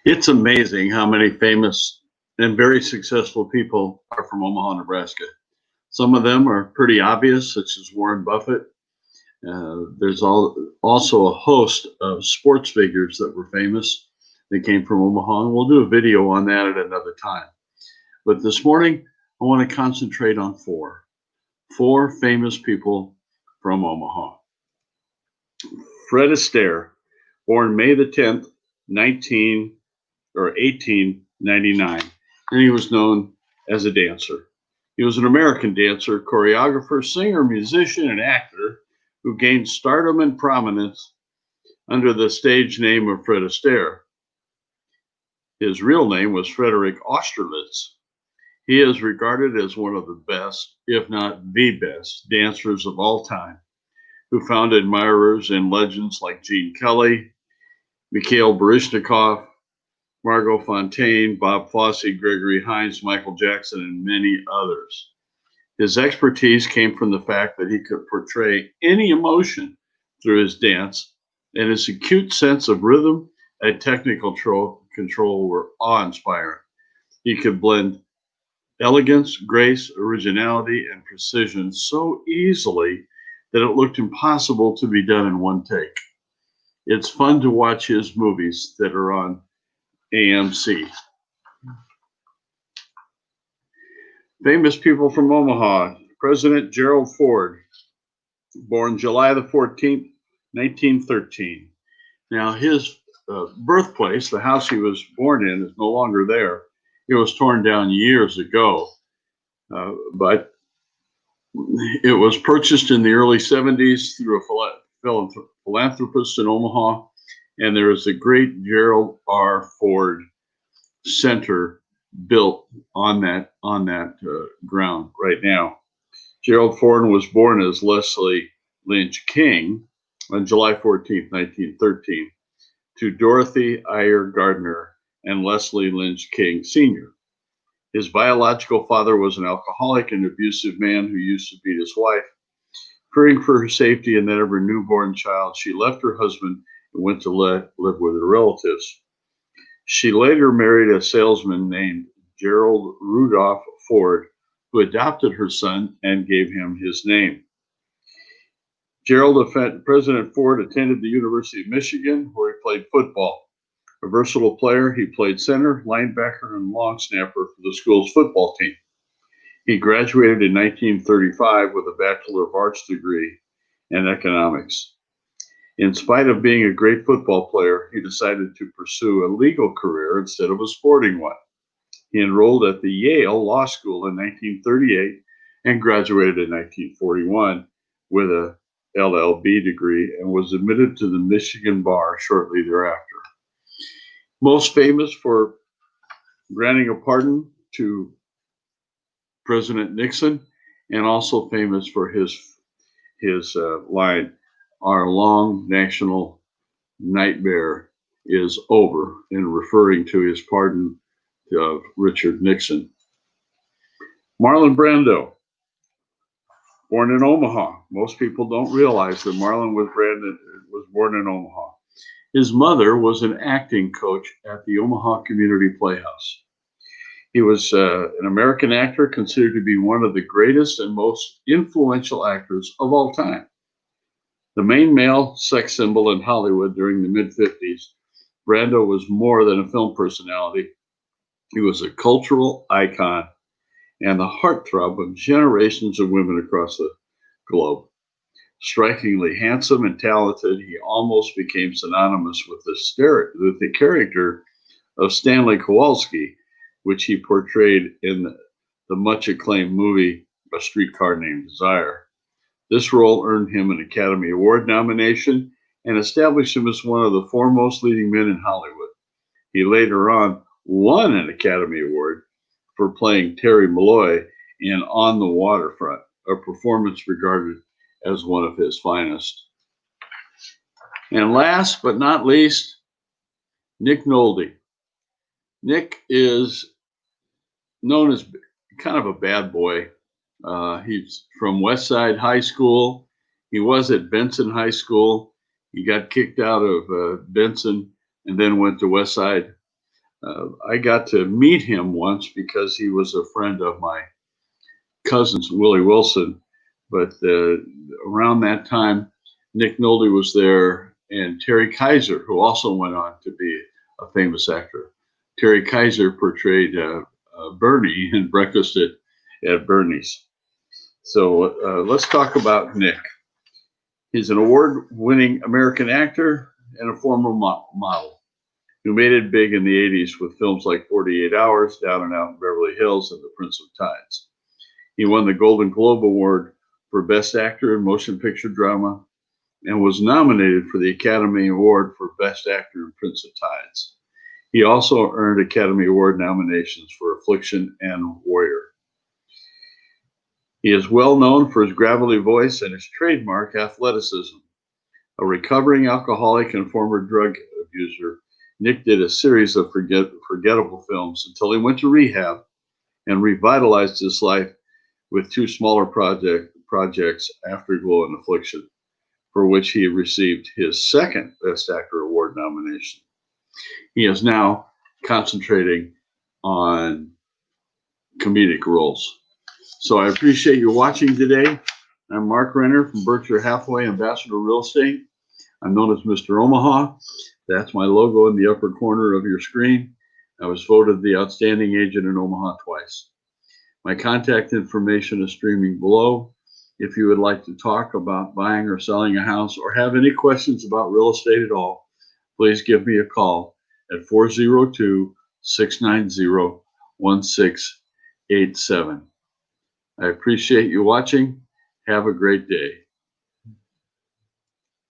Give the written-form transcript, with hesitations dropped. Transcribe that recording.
It's amazing how many famous and very successful people are from Omaha, Nebraska. Some of them are pretty obvious, such as Warren Buffett. There's also a host of sports figures that were famous that came from Omaha, and we'll do a video on that at another time. But this morning, I want to concentrate on four famous people from Omaha. Fred Astaire, born May the 10th, 1899, and he was known as a dancer. He was an American dancer, choreographer, singer, musician, and actor who gained stardom and prominence under the stage name of Fred Astaire. His real name was Frederick Austerlitz. He is regarded as one of the best, if not the best, dancers of all time, who found admirers in legends like Gene Kelly, Mikhail Baryshnikov, Margot Fonteyn, Bob Fosse, Gregory Hines, Michael Jackson, and many others. His expertise came from the fact that he could portray any emotion through his dance, and his acute sense of rhythm and technical control were awe-inspiring. He could blend elegance, grace, originality, and precision so easily that it looked impossible to be done in one take. It's fun to watch his movies that are on AMC. Famous people from Omaha. President Gerald Ford, born July the 14th, 1913. Now, his birthplace, the house he was born in, is no longer there. It was torn down years ago, but it was purchased in the early 70s through a philanthropist in Omaha, and there is a great Gerald R. Ford Center built on that ground right now. Gerald Ford was born as Leslie Lynch King on July 14, 1913, to Dorothy Ayer Gardner and Leslie Lynch King Sr. His biological father was an alcoholic and abusive man who used to beat his wife. Fearing for her safety and that of her newborn child, she left her husband and went to live with her relatives. She later married a salesman named Gerald Rudolph Ford, who adopted her son and gave him his name. President Ford attended the University of Michigan, where he played football. A versatile player, he played center, linebacker, and long snapper for the school's football team. He graduated in 1935 with a Bachelor of Arts degree in economics. In spite of being a great football player, he decided to pursue a legal career instead of a sporting one. He enrolled at the Yale Law School in 1938 and graduated in 1941 with a LLB degree and was admitted to the Michigan bar shortly thereafter. Most famous for granting a pardon to President Nixon, and also famous for his line, "Our long national nightmare is over," in referring to his pardon of Richard Nixon. Marlon Brando, born in Omaha. Most people don't realize that Marlon was born in Omaha. His mother was an acting coach at the Omaha Community Playhouse. He was an American actor considered to be one of the greatest and most influential actors of all time. The main male sex symbol in Hollywood during the mid-50s, Brando was more than a film personality. He was a cultural icon and the heartthrob of generations of women across the globe. Strikingly handsome and talented, he almost became synonymous with the character of Stanley Kowalski, which he portrayed in the much acclaimed movie A Streetcar Named Desire. This role earned him an Academy Award nomination and established him as one of the foremost leading men in Hollywood. He later on won an Academy Award for playing Terry Malloy in On the Waterfront, a performance regarded as one of his finest. And last but not least, Nick Nolte. Nick is known as kind of a bad boy. He's from Westside High School. He was at Benson High School. He got kicked out of Benson and then went to Westside. I got to meet him once because he was a friend of my cousin's, Willie Wilson. But around that time, Nick Nolte was there, and Terry Kaiser, who also went on to be a famous actor. Terry Kaiser portrayed Bernie in Breakfast at Bernie's. So let's talk about Nick. He's an award-winning American actor and a former model who made it big in the 80s with films like 48 Hours, Down and Out in Beverly Hills, and The Prince of Tides. He won the Golden Globe Award for Best Actor in Motion Picture Drama and was nominated for the Academy Award for Best Actor in Prince of Tides. He also earned Academy Award nominations for Affliction and Warrior. He is well known for his gravelly voice and his trademark athleticism. A recovering alcoholic and former drug abuser, Nick did a series of forgettable films until he went to rehab and revitalized his life with two smaller projects, Afterglow and Affliction, for which he received his second Best Actor Award nomination. He is now concentrating on comedic roles. So I appreciate you watching today. I'm Mark Renner from Berkshire Hathaway Ambassador Real Estate. I'm known as Mr. Omaha. That's my logo in the upper corner of your screen. I was voted the outstanding agent in Omaha twice. My contact information is streaming below. If you would like to talk about buying or selling a house or have any questions about real estate at all, please give me a call at 402-690-1687. I appreciate you watching. Have a great day.